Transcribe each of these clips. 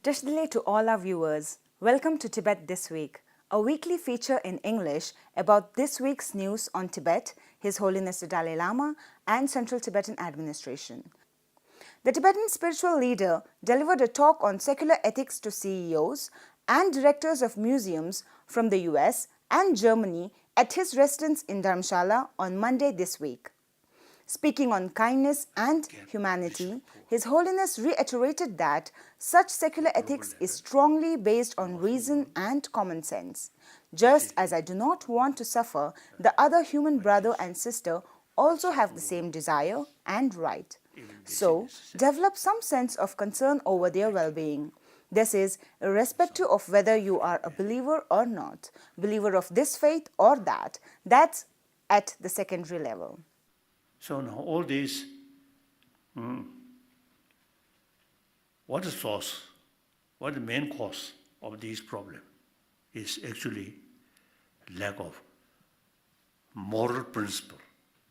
Tashdile to all our viewers. Welcome to Tibet This Week, a weekly feature in English about this week's news on Tibet, His Holiness the Dalai Lama and Central Tibetan Administration. The Tibetan spiritual leader delivered a talk on secular ethics to CEOs and directors of museums from the US and Germany at his residence in Dharamshala on Monday this week. Speaking on kindness and humanity, His Holiness reiterated that such secular ethics is strongly based on reason and common sense. Just as I do not want to suffer, the other human brother and sister also have the same desire and right. So, develop some sense of concern over their well-being. This is irrespective of whether you are a believer or not, believer of this faith or that. That's at the secondary level. So now all these, what is source, what is the main cause of this problem is actually lack of moral principle.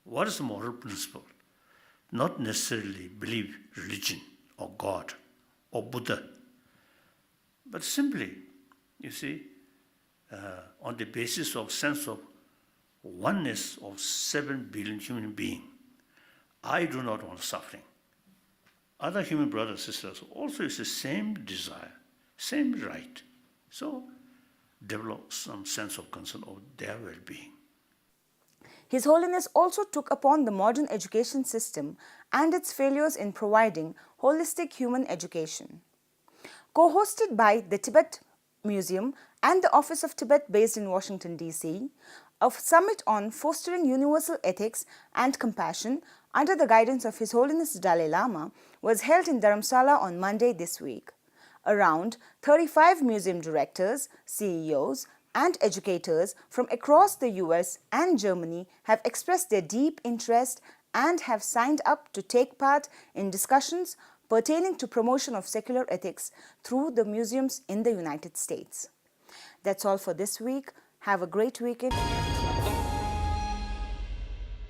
What is the moral principle? Not necessarily believe religion or God or Buddha, but simply, you see, on the basis of sense of oneness of 7 billion human beings, I do not want suffering. Other human brothers and sisters also is the same desire, same right. So develop some sense of concern of their well-being. His Holiness also took upon the modern education system and its failures in providing holistic human education. Co-hosted by the Tibet Museum and the Office of Tibet based in Washington, D.C., a summit on fostering universal ethics and compassion under the guidance of His Holiness the Dalai Lama was held in Dharamshala on Monday this week. Around 35 museum directors, CEOs, and educators from across the US and Germany have expressed their deep interest and have signed up to take part in discussions pertaining to promotion of secular ethics through the museums in the United States. That's all for this week. Have a great weekend.